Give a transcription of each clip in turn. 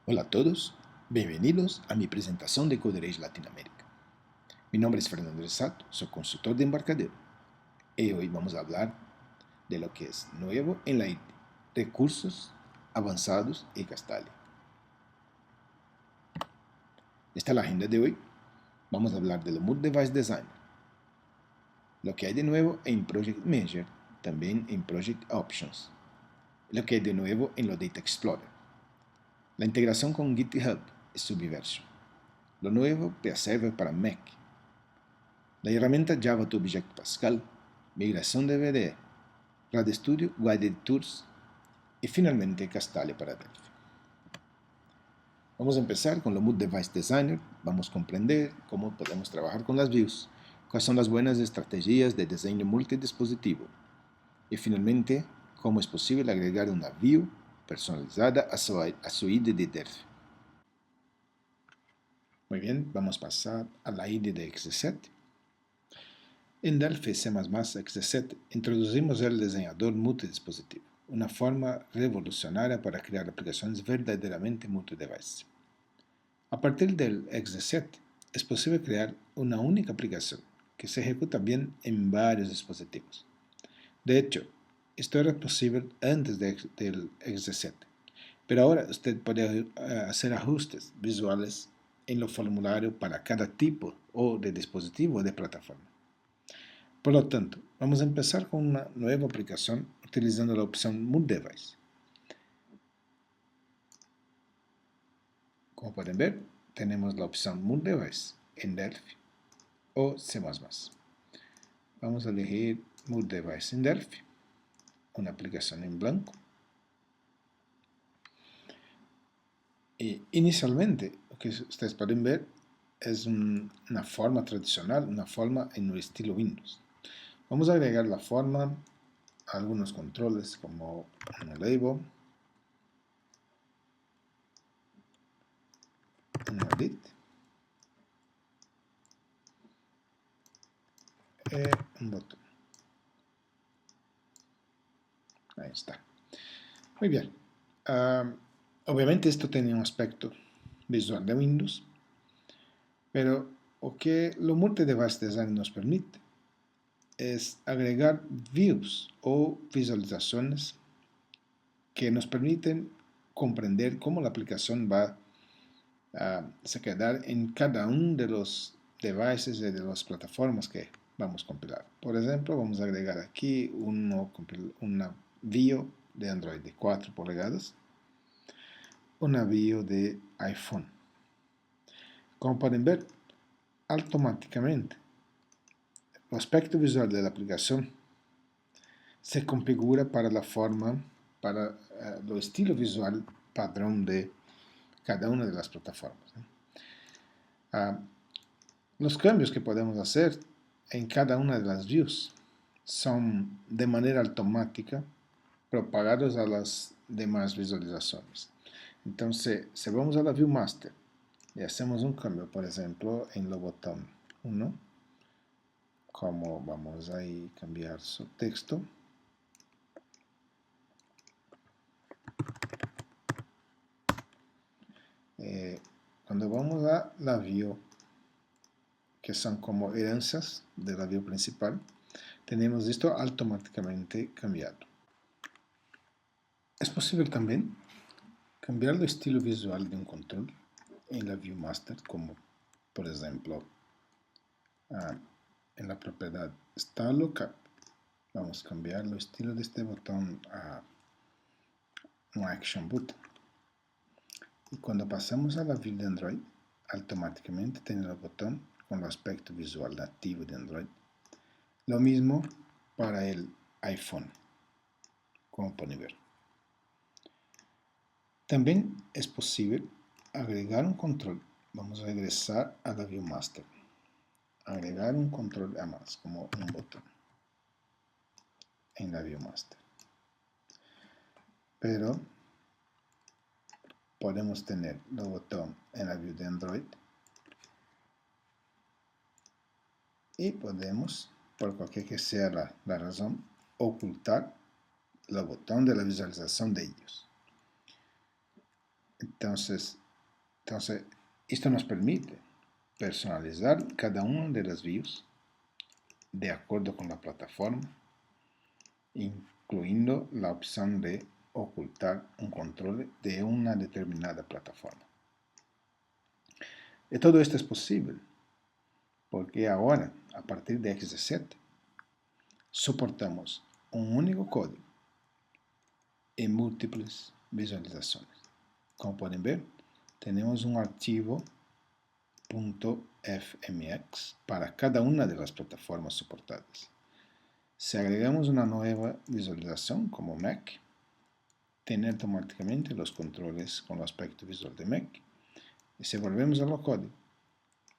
Hola a todos, bienvenidos a mi presentación de Coderage Latinoamérica. Mi nombre es Fernando Resato, soy consultor de embarcadero y hoy vamos a hablar de lo que es nuevo en la IT, recursos avanzados y Castalia. Esta es la agenda de hoy. Vamos a hablar de lo Mood Device Designer, lo que hay de nuevo en Project Manager, también en Project Options, lo que hay de nuevo en lo Data Explorer, la integración con GitHub y Subversion, lo nuevo de Server para Mac, la herramienta Java to Object Pascal, migración de VDE, RadStudio, Guided Tours y finalmente Castalia para Delphi. Vamos a empezar con lo Mood Device Designer. Vamos a comprender cómo podemos trabajar con las views, cuáles son las buenas estrategias de diseño multidispositivo y finalmente cómo es posible agregar una view personalizada a su IDE de Delphi. Muy bien, vamos a pasar a la IDE de XZ. En Delphi C++ XZ introducimos el diseñador multidispositivo, una forma revolucionaria para crear aplicaciones verdaderamente multidevice. A partir del XZ es posible crear una única aplicación que se ejecuta bien en varios dispositivos. De hecho, esto era posible antes del XZ, pero ahora usted puede hacer ajustes visuales en lo formulario para cada tipo o de dispositivo o de plataforma. Por lo tanto, vamos a empezar con una nueva aplicación utilizando la opción Mood Device. Como pueden ver, tenemos la opción Mood Device en Delphi o C++. Vamos a elegir Mood Device en Delphi, una aplicación en blanco. Y inicialmente, lo que ustedes pueden ver es una forma tradicional, una forma en el estilo Windows. Vamos a agregar la forma a algunos controles como un label, un edit y un botón. Ahí está. Muy bien. Obviamente esto tiene un aspecto visual de Windows, pero lo que lo Multi-Device Design nos permite es agregar views o visualizaciones que nos permiten comprender cómo la aplicación va a quedar en cada uno de los devices y de las plataformas que vamos a compilar. Por ejemplo, vamos a agregar aquí una view de Android de 4 pulgadas, una view de iPhone. Como pueden ver, automáticamente el aspecto visual de la aplicación se configura para la forma, para el estilo visual padrón de cada una de las plataformas. Los cambios que podemos hacer en cada una de las views son de manera automática propagados a las demás visualizaciones. Entonces, si vamos a la View Master y hacemos un cambio, por ejemplo, en el botón 1, como vamos a cambiar su texto, cuando vamos a la view, que son como herencias de la view principal, tenemos esto automáticamente cambiado. Es posible también cambiar el estilo visual de un control en la View Master, como por ejemplo en la propiedad Style Lookup. Vamos a cambiar el estilo de este botón a un Action Button. Y cuando pasamos a la view de Android, automáticamente tiene el botón con el aspecto visual nativo de Android. Lo mismo para el iPhone, como pueden ver. También es posible agregar un control. Vamos a regresar a la View Master. Agregar un control a más, como un botón en la View Master. Pero podemos tener el botón en la View de Android y podemos, por cualquier que sea la razón, ocultar el botón de la visualización de ellos. Entonces, esto nos permite personalizar cada uno de los views de acuerdo con la plataforma, incluyendo la opción de ocultar un control de una determinada plataforma. Y todo esto es posible porque ahora, a partir de XZ7, soportamos un único código en múltiples visualizaciones. Como pueden ver, tenemos un archivo .fmx para cada una de las plataformas soportadas. Si agregamos una nueva visualización como Mac, tiene automáticamente los controles con el aspecto visual de Mac. Y si volvemos al código,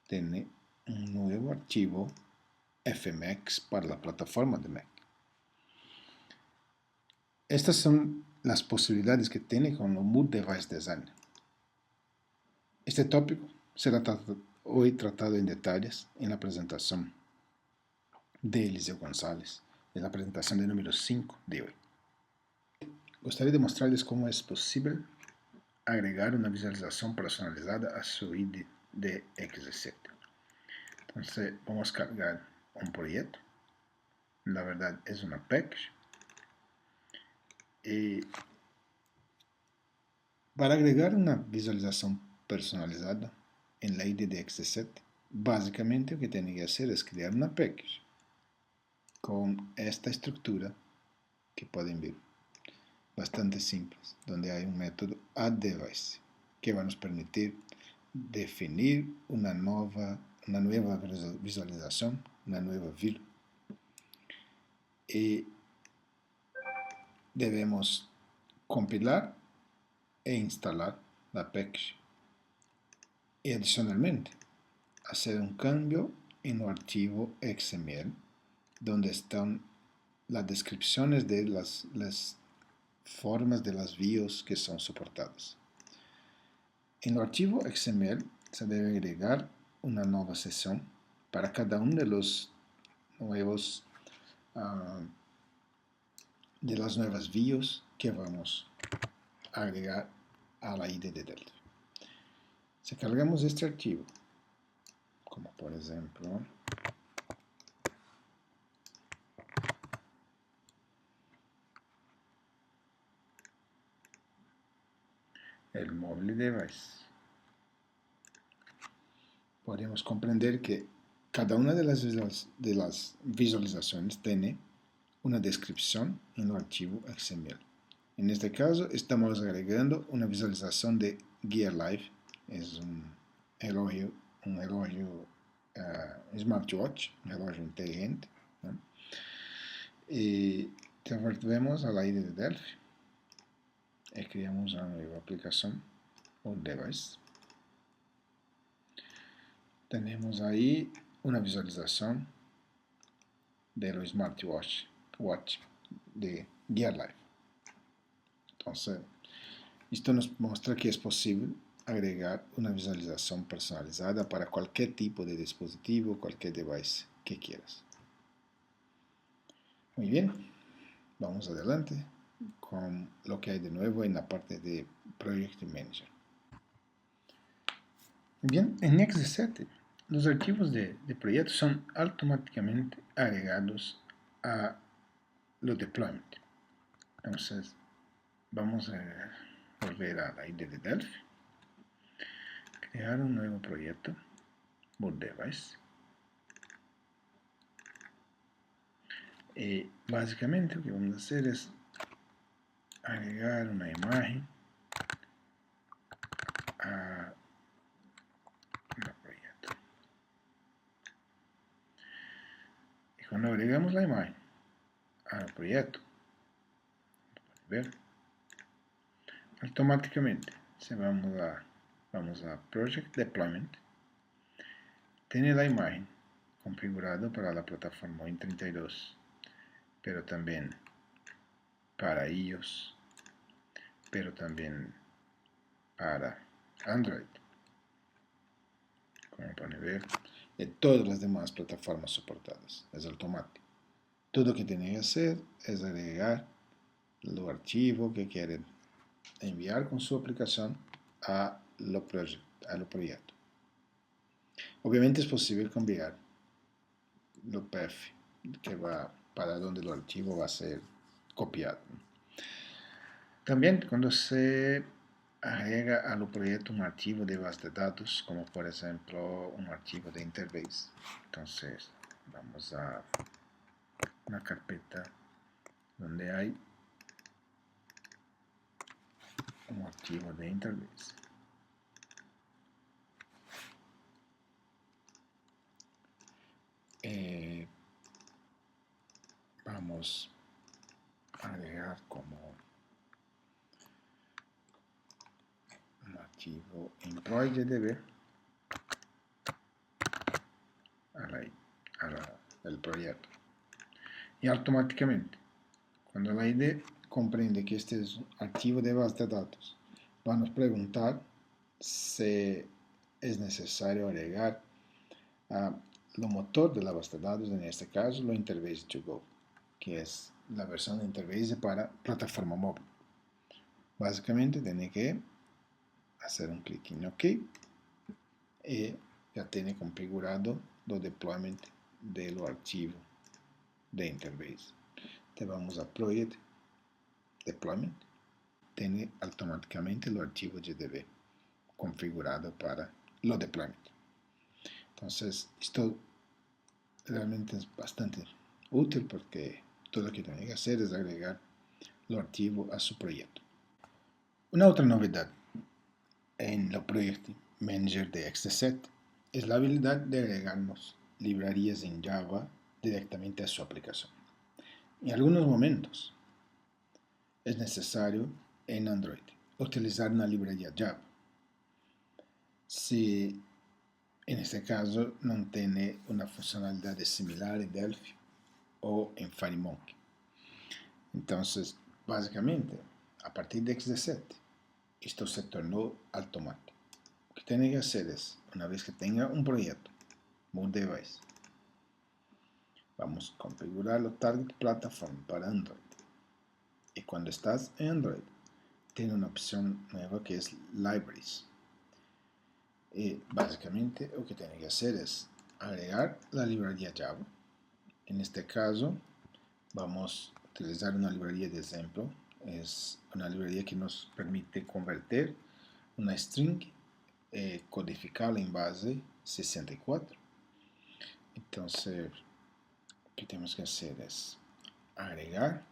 tiene un nuevo archivo fmx para la plataforma de Mac. Estas son las posibilidades que tiene con el Mood Device Designer. Este tópico será hoy tratado en detalles en la presentación de Eliseo González, en la presentación de número 5 de hoy. Gostaria de mostrarles cómo es posible agregar una visualización personalizada a su ID de XZ7. Entonces vamos a cargar un proyecto. La verdad es una package. Y para agregar una visualización personalizada en la ID de XZ7, básicamente lo que tiene que hacer es crear una package con esta estructura que pueden ver, bastante simples, donde hay un método addDevice que va a nos permitir definir una nueva visualización, una nueva view. Y debemos compilar e instalar la package y adicionalmente hacer un cambio en el archivo XML donde están las descripciones de las formas de las views que son soportadas. En el archivo XML se debe agregar una nueva sección para cada uno de los nuevos de las nuevas views que vamos a agregar a la ID de Delphi. Si cargamos este archivo, como por ejemplo el Mobile Device, podemos comprender que cada una de las visualizaciones tiene una descripción en el archivo XML. En este caso estamos agregando una visualización de Gear Live, es un reloj smartwatch, un reloj inteligente, ¿no? Y volvemos a la ID de Delphi y creamos una nueva aplicación o device. Tenemos ahí una visualización del smartwatch de Gear Live. Entonces, esto nos muestra que es posible agregar una visualización personalizada para cualquier tipo de dispositivo, cualquier device que quieras. Muy bien, vamos adelante con lo que hay de nuevo en la parte de Project Manager. Bien, en XZ7 los archivos de proyecto son automáticamente agregados a los deployment. Entonces, vamos a volver a la ID de Delphi, crear un nuevo proyecto, Mood Device. Y básicamente lo que vamos a hacer es agregar una imagen a el proyecto. Y cuando agregamos la imagen al proyecto, ver, automáticamente si vamos a Project Deployment, tiene la imagen configurada para la plataforma Win32, pero también para iOS, pero también para Android, como pueden ver, y todas las demás plataformas soportadas. Es automático. Todo lo que tienen que hacer es agregar el archivo que quieren enviar con su aplicación al proyecto. Obviamente es posible cambiar el path que va para donde el archivo va a ser copiado. También cuando se agrega a lo proyecto un archivo de base de datos, como por ejemplo un archivo de interface, entonces vamos a una carpeta donde hay un archivo de interface. Vamos a agregar como un archivo employee.jdb al proyecto. Y automáticamente, cuando la ID comprende que este es un archivo de base de datos, va a nos preguntar si es necesario agregar lo motor de la base de datos, en este caso, lo Interface to Go, que es la versión de Interface para plataforma móvil. Básicamente, tiene que hacer un clic en OK y ya tiene configurado el deployment del archivo de Interface. Te vamos a Project Deployment, tiene automáticamente el archivo GDB configurado para los deployment. Entonces, esto realmente es bastante útil porque todo lo que tiene que hacer es agregar el archivo a su proyecto. Una otra novedad en el Project Manager de XDZ es la habilidad de agregarnos librerías en Java directamente a su aplicación. En algunos momentos es necesario en Android utilizar una librería Java. Si en este caso no tiene una funcionalidad similar en Delphi o en FireMonkey. Entonces, básicamente, a partir de XDZ, esto se tornó automático. Lo que tiene que hacer es, una vez que tenga un proyecto, Mood Device, vamos a configurar la Target Platform para Android. Y cuando estás en Android, tiene una opción nueva que es Libraries. Y básicamente lo que tiene que hacer es agregar la librería Java. En este caso, vamos a utilizar una librería de ejemplo. Es una librería que nos permite convertir una string codificada en base 64. Entonces, lo que tenemos que hacer es agregar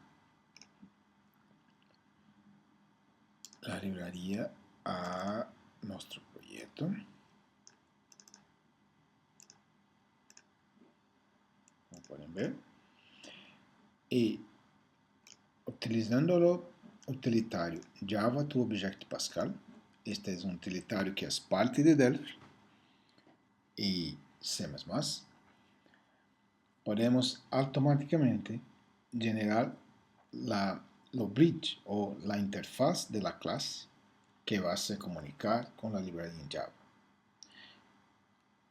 la librería a nuestro proyecto. Como pueden ver. Y utilizando el utilitario Java to Object Pascal, este es un utilitario que es parte de Delphi y C++, podemos automáticamente generar lo bridge o la interfaz de la clase que va a se comunicar con la librería en Java.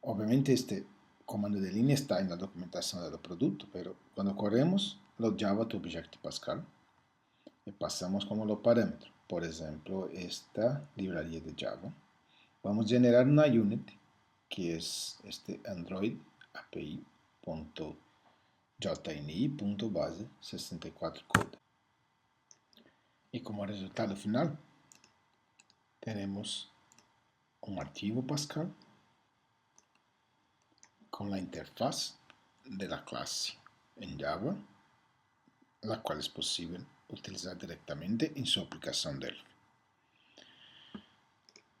Obviamente este comando de línea está en la documentación del producto, pero cuando corremos lo Java to Object Pascal y pasamos como los parámetros, por ejemplo, esta librería de Java, vamos a generar una unit que es este Android API.jni.base 64 code. Y como resultado final, tenemos un archivo Pascal con la interfaz de la clase en Java, la cual es posible utilizar directamente en su aplicación Delphi.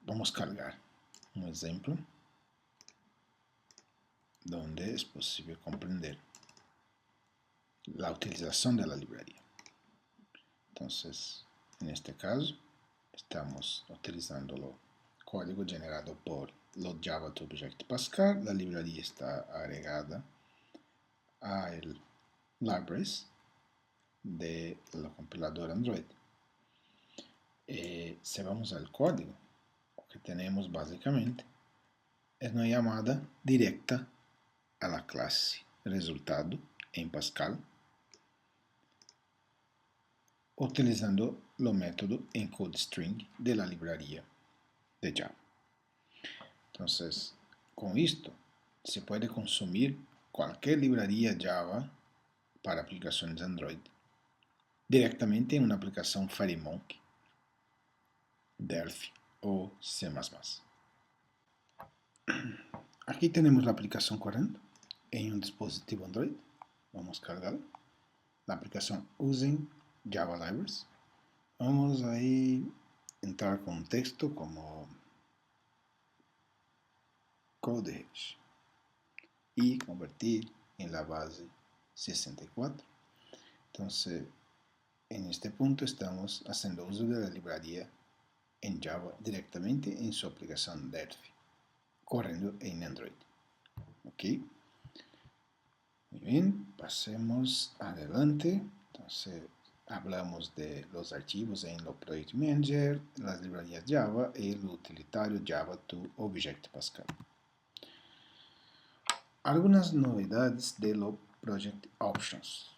Vamos a cargar un ejemplo donde es posible comprender la utilización de la librería. Entonces, en este caso, estamos utilizando el código generado por los Java to Object Pascal. La librería está agregada al libraries del compilador Android. Si vamos al código, lo que tenemos básicamente es una llamada directa a la clase resultado en Pascal, utilizando el método encodestring de la librería de Java. Entonces, con esto, se puede consumir cualquier librería Java para aplicaciones Android directamente en una aplicación FireMonkey, Delphi o C++. Aquí tenemos la aplicación corriendo en un dispositivo Android. Vamos a cargarla. La aplicación Using Java Libraries. Vamos a entrar con un texto como Codehedge y convertir en la base 64. Entonces, en este punto estamos haciendo uso de la librería en Java directamente en su aplicación Delphi, corriendo en Android. Ok. Muy bien, pasemos adelante. Entonces, hablamos de los archivos en lo Project Manager, las librerías Java y el utilitario Java to Object Pascal. Algunas novedades de lo Project Options.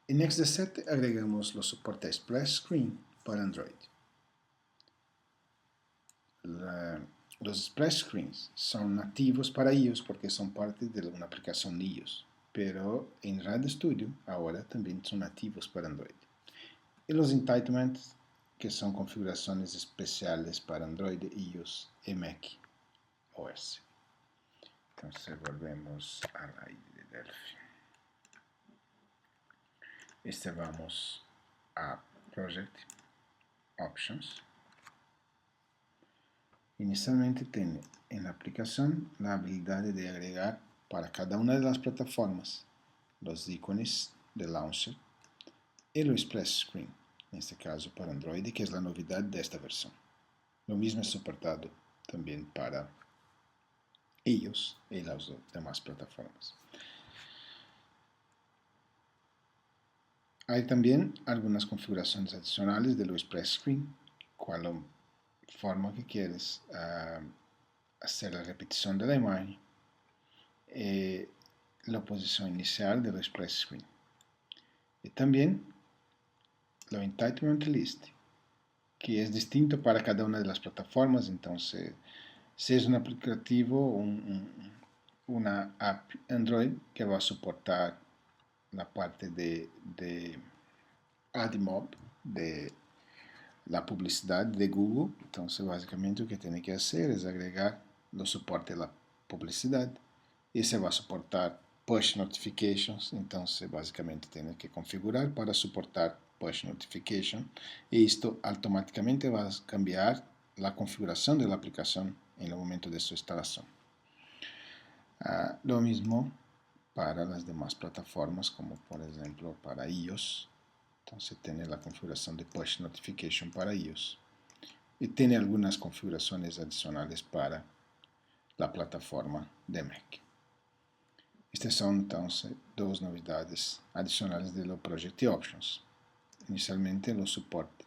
En XDC agregamos los soportes Splash Screen para Android. Los splash screens son nativos para iOS porque son parte de una aplicación de iOS, pero en RadioStudio ahora también son nativos para Android. Y los entitlements, que son configuraciones especiales para Android, iOS y Mac OS. Entonces volvemos a la IDE de Delphi. Vamos a Project Options. Inicialmente tiene en la aplicación la habilidad de agregar para cada una de las plataformas los iconos de launcher y el splash screen, en este caso para Android, que es la novedad de esta versión. Lo mismo es soportado también para iOS y las demás plataformas. Hay también algunas configuraciones adicionales de los splash screen, cual forma que quieres hacer la repetición de la imagen, la posición inicial del splash screen. Y también lo entitlement list, que es distinto para cada una de las plataformas. Entonces, si es un aplicativo, una app Android que va a soportar la parte de AdMob, de la publicidad de Google, entonces básicamente lo que tiene que hacer es agregar los soportes de la publicidad y se va a soportar push notifications, entonces básicamente tiene que configurar para soportar push notification y esto automáticamente va a cambiar la configuración de la aplicación en el momento de su instalación. Lo mismo para las demás plataformas, como por ejemplo para iOS. Entonces tiene la configuración de push notification para iOS y tiene algunas configuraciones adicionales para la plataforma de Mac. Estas son entonces dos novedades adicionales de los Project Options. Inicialmente los soporte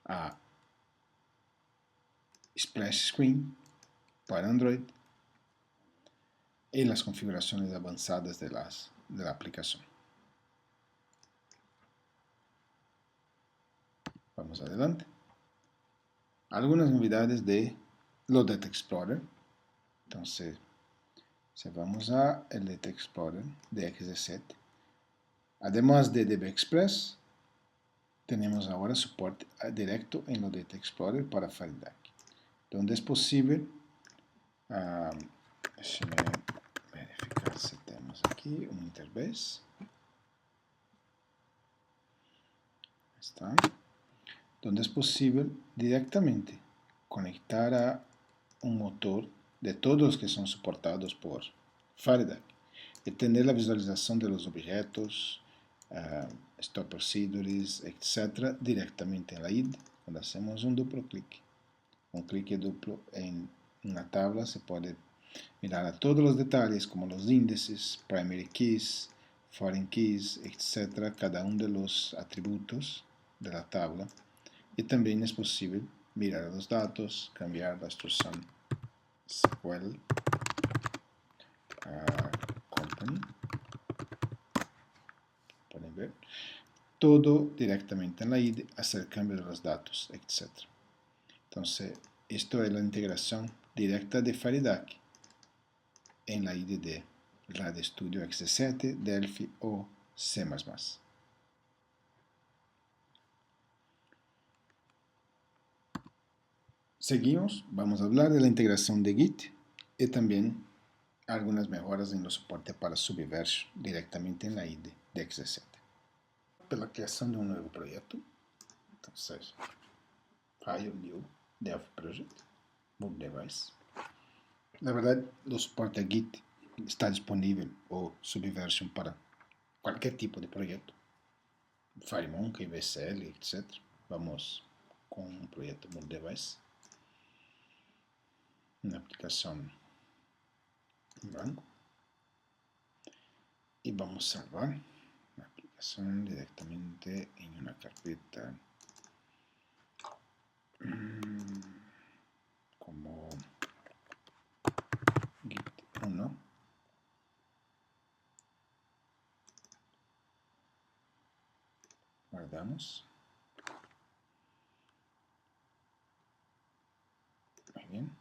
a Splash Screen para Android y las configuraciones avanzadas de la aplicación. Vamos adelante. Algunas novedades de Data Explorer. Entonces, si vamos a el Data Explorer de XDZ, además de DBExpress, tenemos ahora soporte directo en el Data Explorer para FireDAC, donde es posible, déjeme verificar si tenemos aquí un interface. Está. Donde es posible directamente conectar a un motor de todos los que son soportados por FireDAC y tener la visualización de los objetos, stop procedures, etc. directamente en la IDE. Cuando hacemos un duplo clic, un clic duplo en una tabla, se puede mirar a todos los detalles como los índices, primary keys, foreign keys, etc. Cada uno de los atributos de la tabla. Y también es posible mirar los datos, cambiar la instrucción SQL company. Pueden ver. todo directamente en la IDE, hacer cambio de los datos, etc. Entonces, esto es la integración directa de FireDAC en la IDE de RAD Studio XD7, Delphi o C++. Seguimos, vamos a hablar de la integración de Git y también algunas mejoras en el soporte para Subversion directamente en la IDE de XD7. Para la creación de un nuevo proyecto, entonces, File, New, Dev Project, Move Device. La verdad, el soporte a Git está disponible o Subversion para cualquier tipo de proyecto. FireMonkey, VSL, etc. Vamos con un proyecto Move Device. Una aplicación en blanco. Y vamos a salvar la aplicación directamente en una carpeta como Git 1. Guardamos. Muy bien.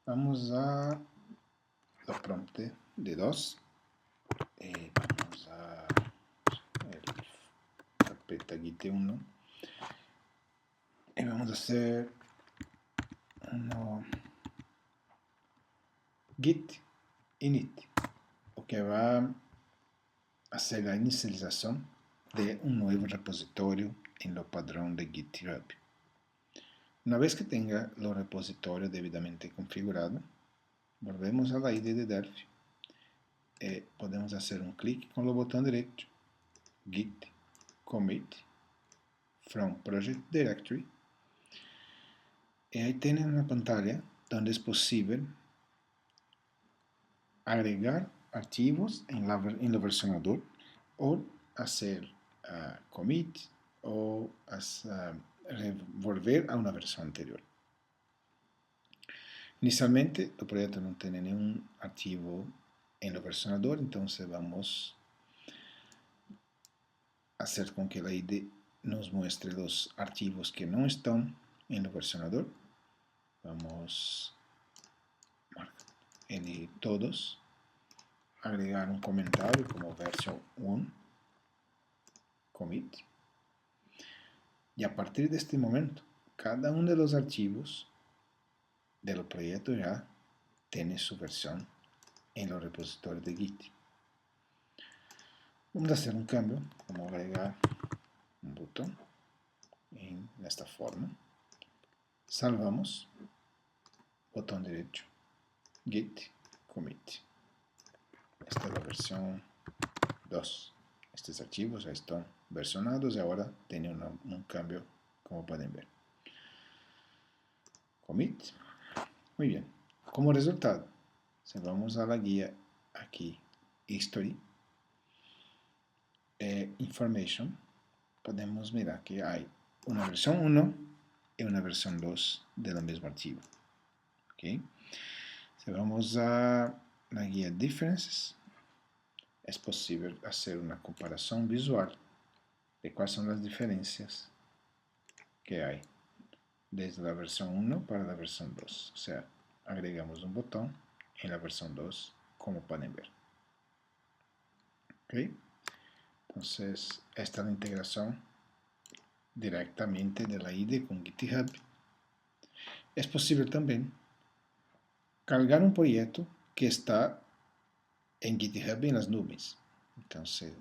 Vamos a la prompt de 2. Vamos a la carpeta Git 1. Y vamos a hacer Git init, o que va a hacer la inicialización de un nuevo repositorio en lo padrón de GitHub. Una vez que tenga los repositorios debidamente configurados, volvemos a la IDE de Delphi. Podemos hacer un clic con el botón derecho, Git Commit from Project Directory. Y ahí tienen una pantalla donde es posible agregar archivos en el versionador o hacer commit o volver a una versión anterior. Inicialmente el proyecto no tiene ningún archivo en el versionador, entonces vamos a hacer con que la IDE nos muestre los archivos que no están en el versionador. Vamos en todos, agregar un comentario como version 1 commit, y a partir de este momento cada uno de los archivos del proyecto ya tiene su versión en los repositorios de Git. Vamos a hacer un cambio, como agregar un botón en esta forma. Salvamos, botón derecho, Git Commit. Esta es la versión 2. Estos archivos ya están versionados y ahora tienen un cambio, como pueden ver. Commit. Muy bien. Como resultado, si vamos a la guía aquí, History, Information, podemos mirar que hay una versión 1 y una versión 2 del mismo archivo. ¿Okay? Si vamos a la guía Differences, es posible hacer una comparación visual de cuáles son las diferencias que hay desde la versión 1 para la versión 2. O sea, agregamos un botón en la versión 2, como pueden ver. ¿Okay? Entonces, esta es la integración directamente de la IDE con GitHub. Es posible también cargar un proyecto que está en GitHub en las nubes. Entonces,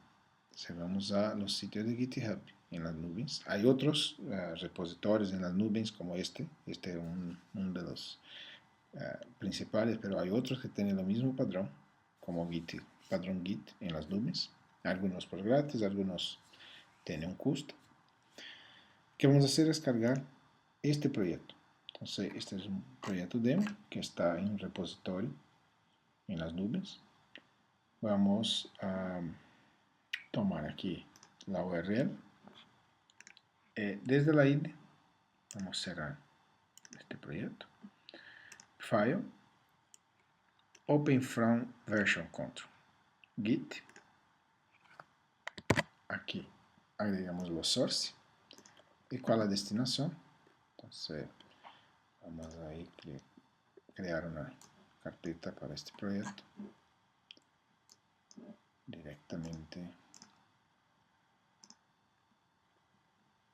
si vamos a los sitios de GitHub en las nubes, hay otros repositorios en las nubes como este es uno de los principales, pero hay otros que tienen el mismo padrón, como Git, padrón Git en las nubes, algunos por gratis, algunos tienen un costo. ¿Qué vamos a hacer? Es cargar este proyecto. Entonces, este es un proyecto demo que está en un repositorio en las nubes. Vamos a tomar aquí la URL. Desde la IDE vamos a cerrar este proyecto. File, Open from Version Control, Git, aquí agregamos los source. ¿Y cuál es la destinación? Entonces, vamos a crear una carpeta para este proyecto directamente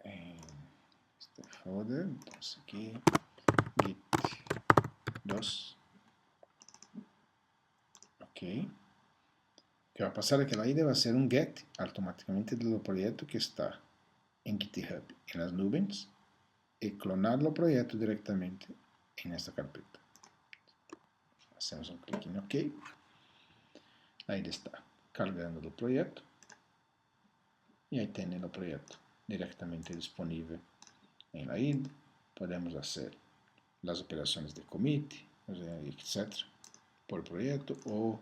en este folder. Entonces aquí git 2. Ok. Lo que va a pasar es que la ID va a ser un get automáticamente del proyecto que está en GitHub en las nubes y clonar el proyecto directamente en esta carpeta. Hacemos un clic en OK. Ahí está cargando el proyecto y ahí tiene el proyecto directamente disponible en la ID. Podemos hacer las operaciones de commit, etc. por proyecto o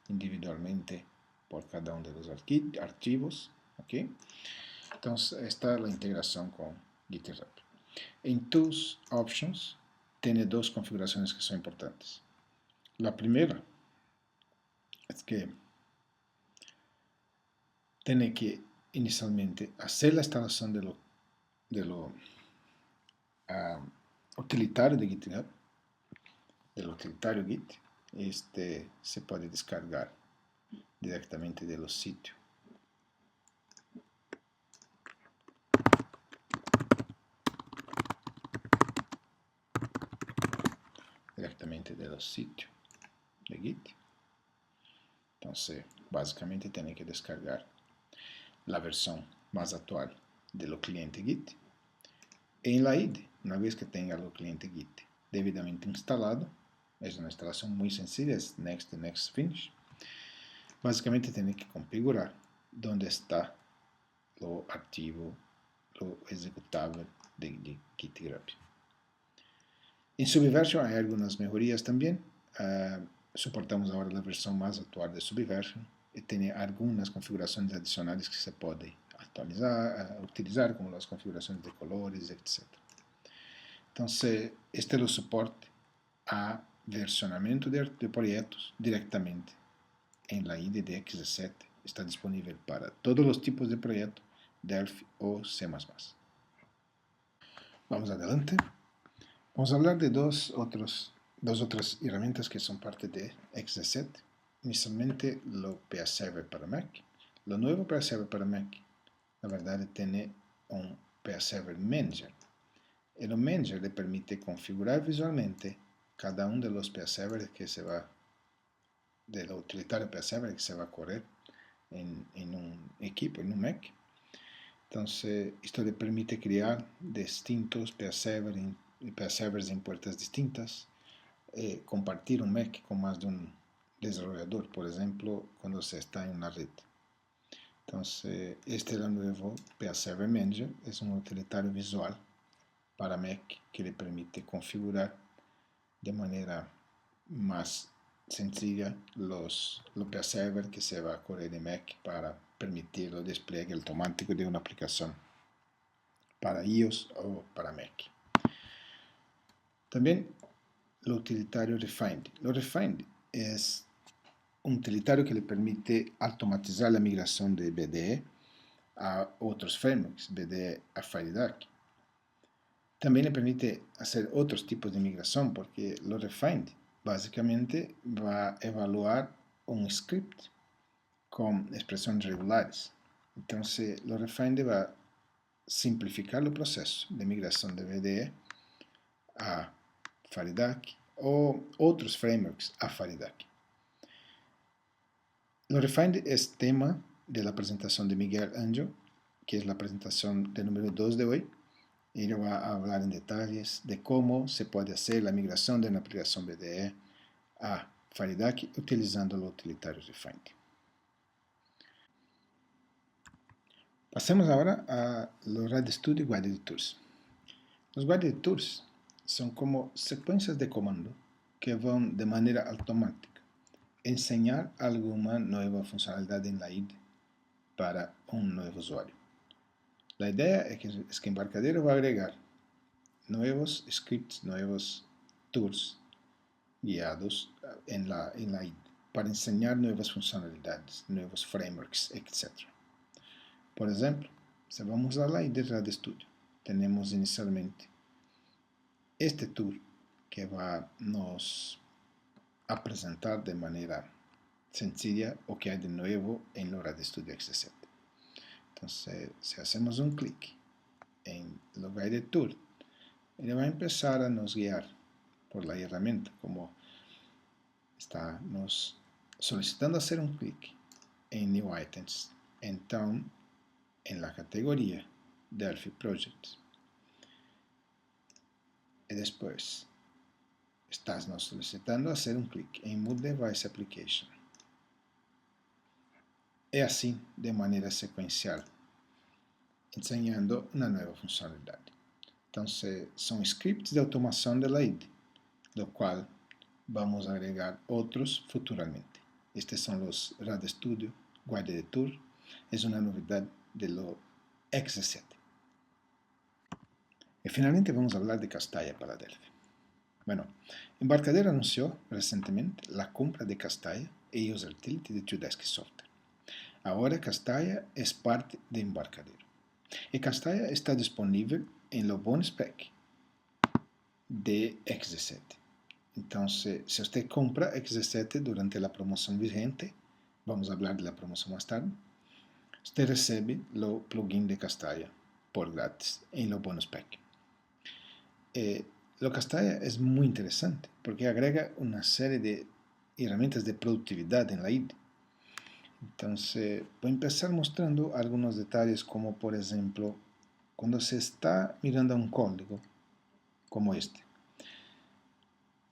individualmente por cada uno de los archivos. ¿Okay? Entonces, esta es la integración con GitHub. En Tools Options, tiene dos configuraciones que son importantes. La primera es que tiene que inicialmente hacer la instalación de lo utilitario de GitHub, del utilitario Git. Este se puede descargar directamente de los sitios. Directamente de los sitios de Git. Entonces, básicamente tiene que descargar la versión más actual de lo cliente Git. En la ID, una vez que tenga el cliente Git debidamente instalado, es una instalación muy sencilla, es next finish. Básicamente tiene que configurar donde está lo archivo, lo ejecutable de GitHub. En Subversion hay algunas mejorías también. Soportamos ahora la versión más actual de Subversion y tiene algunas configuraciones adicionales que se puede actualizar, utilizar, como las configuraciones de colores, etc. Entonces, este es el soporte a versionamiento de proyectos directamente en la IDE de X7. Está disponible para todos los tipos de proyectos, Delphi o C++. Vamos adelante. Vamos a hablar de dos otras herramientas que son parte de X7. Inicialmente, lo PA Server para Mac. Lo nuevo PA Server para Mac, la verdad, tiene un PA Server Manager. El Manager le permite configurar visualmente cada uno de los PA Servers que se va, de lo utilitario PA Server que se va a correr en un equipo, en un Mac. Entonces, esto le permite crear distintos PA Servers en puertas distintas, compartir un Mac con más de un desarrollador, por ejemplo, cuando se está en una red. Entonces, este es el nuevo PA Server Manager, es un utilitario visual para Mac que le permite configurar de manera más sencilla los PA Server que se va a correr en Mac para permitir el despliegue automático de una aplicación para iOS o para Mac. También lo utilitario Refined. Lo Refined es un utilitario que le permite automatizar la migración de BDE a otros frameworks, BDE a FireDuck. También le permite hacer otros tipos de migración porque lo Refined básicamente va a evaluar un script con expresiones regulares. Entonces, lo Refined va a simplificar el proceso de migración de BDE a FireDuck o otros frameworks a FireDuck. Lo Refined es tema de la presentación de Miguel Ángel, que es la presentación de número 2 de hoy. Ella va a hablar en detalles de cómo se puede hacer la migración de una aplicación BDE a FireDuck utilizando lo utilitario Refined. Pasemos ahora a los RadStudio Guided Tours. Los Guided Tours son como secuencias de comando que van de manera automática enseñar alguna nueva funcionalidad en la IDE para un nuevo usuario. La idea es que Embarcadero va a agregar nuevos scripts, nuevos tours guiados en la IDE para enseñar nuevas funcionalidades, nuevos frameworks, etc. Por ejemplo, Si vamos a la ID RadStudio, tenemos inicialmente este tour que va nos a presentar de manera sencilla o que hay de nuevo en lo RadStudio XZ. Entonces, si hacemos un clic en lo Guided Tour, él va a empezar a nos guiar por la herramienta, como está nos solicitando hacer un clic en New Items, entonces en la categoría Delphi Projects. Y después estás nos solicitando hacer un clic en Move Device Application. Y así, de manera secuencial, enseñando una nueva funcionalidad. Entonces, son scripts de automación de la ID, lo cual vamos a agregar otros futuramente. Estos son los RadStudio Guided Tour. Es una novedad de lo XZ. Y finalmente vamos a hablar de Castalla para Delphi. Bueno, Embarcadero anunció recientemente la compra de Castalla y Usertility de Tudesk Software. Ahora Castalla es parte de Embarcadero. Y Castalla está disponible en lo bonus pack de XZ. Entonces, si usted compra XZ durante la promoción vigente, vamos a hablar de la promoción más tarde, usted recibe lo plugin de Castalla por gratis en lo bonus pack. Lo Castalla es muy interesante porque agrega una serie de herramientas de productividad en la ID. Entonces, voy a empezar mostrando algunos detalles como, por ejemplo, cuando se está mirando a un código como este.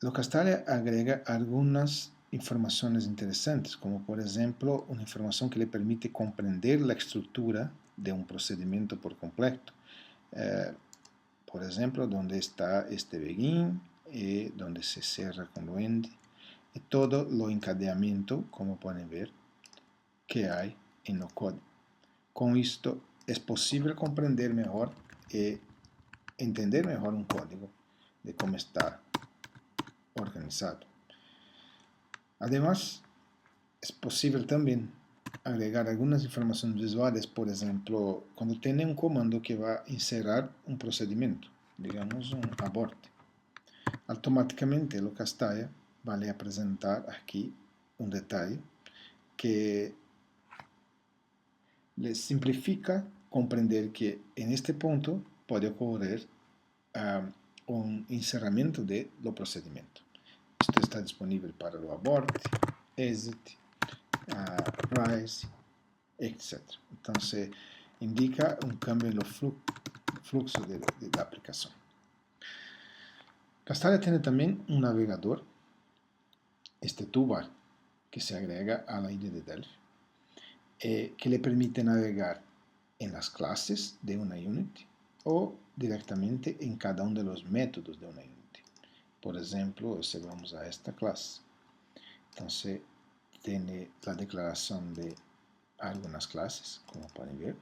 Lo Castalla agrega algunas informaciones interesantes, como por ejemplo, una información que le permite comprender la estructura de un procedimiento por completo. Por ejemplo, donde está este begin, donde se cierra con lo end, y todo lo encadenamiento, como pueden ver, que hay en el código. Con esto es posible comprender mejor y entender mejor un código de cómo está organizado. Además, es posible también agregar algunas informaciones visuales, por ejemplo, cuando tiene un comando que va a inserir un procedimiento, digamos un abort. Automáticamente lo Castalla va a presentar aquí un detalle que le simplifica comprender que en este punto puede ocurrir un encerramiento de lo procedimiento. Esto está disponible para lo abort, exit, rise, etc. Entonces, indica un cambio en el flujo de la aplicación. Castalla tiene también un navegador, este toolbar, que se agrega a la ID de Delphi, que le permite navegar en las clases de una Unity o directamente en cada uno de los métodos de una Unity. Por ejemplo, si vamos a esta clase, entonces tiene la declaración de algunas clases, como pueden ver.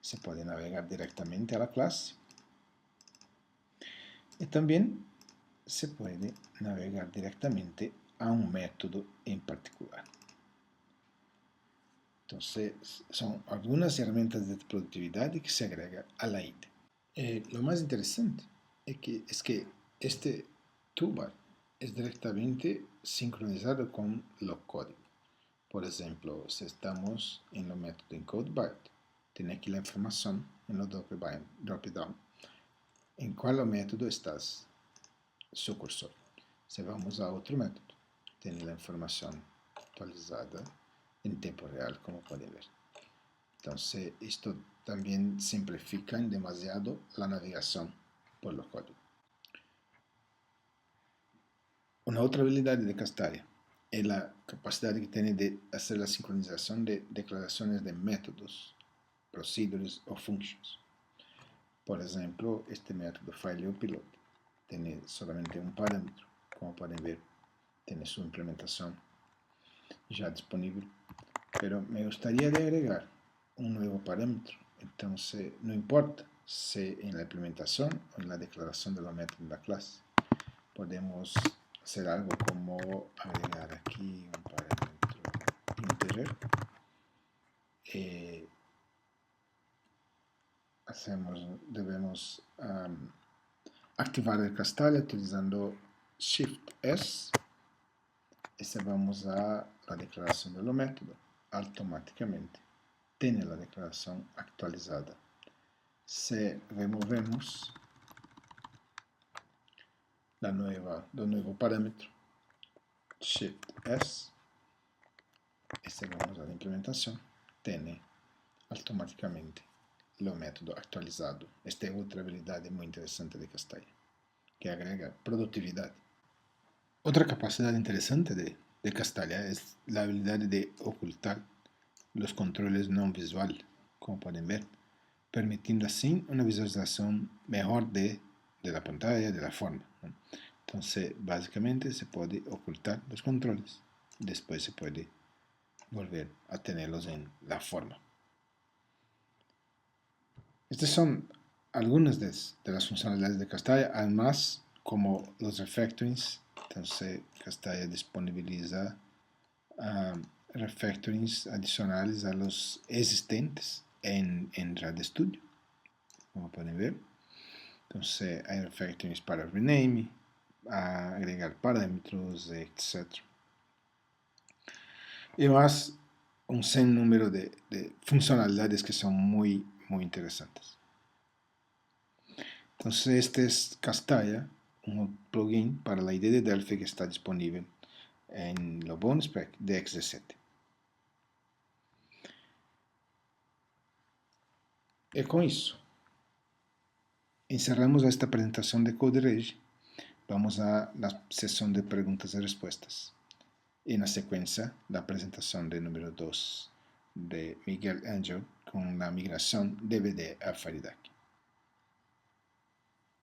Se puede navegar directamente a la clase. Y también se puede navegar directamente a un método en particular. Entonces, son algunas herramientas de productividad que se agrega a la ID. Lo más interesante es que este toolbar es directamente sincronizado con los códigos. Por ejemplo, si estamos en el método encodeByte, tiene aquí la información en el drop-down en cuál método está su cursor. Si vamos a otro método, tiene la información actualizada en tiempo real, como pueden ver. Entonces, esto también simplifica demasiado la navegación por los códigos. Una otra habilidad de Castalla es la capacidad que tiene de hacer la sincronización de declaraciones de métodos, procedures o functions. Por ejemplo, este método FileUpload tiene solamente un parámetro, como pueden ver, tiene su implementación ya disponible, pero me gustaría de agregar un nuevo parámetro. Entonces, no importa si en la implementación o en la declaración de los métodos de la clase, podemos hacer algo como agregar aquí un parámetro integer debemos activar el Castalla utilizando Shift S. Vamos a la declaración del método. Automáticamente tiene la declaración actualizada. Si removemos el nuevo parámetro, Shift S, vamos a la implementación, tiene automáticamente el método actualizado. Esta es otra habilidad muy interesante de Castalla, que agrega productividad. Otra capacidad interesante de Castalla es la habilidad de ocultar los controles no visual, como pueden ver, permitiendo así una visualización mejor de la pantalla, de la forma, ¿no? Entonces, básicamente se puede ocultar los controles, después se puede volver a tenerlos en la forma. Estas son algunas de las funcionalidades de Castalla, además como los refactorings. Entonces Castalla disponibiliza refactorings adicionales a los existentes en RadStudio, como pueden ver. Entonces hay refactorings para rename, agregar parámetros, etc. Y más un sinnúmero de funcionalidades que son muy interesantes. Entonces este es Castalla, un plugin para la IDE de Delphi que está disponible en lo bonus pack de XD7. Y con eso encerramos esta presentación de CodeRage. Vamos a la sesión de preguntas y respuestas. Y en la secuencia, la presentación de número 2 de Miguel Angel con la migración DVD a Faridak.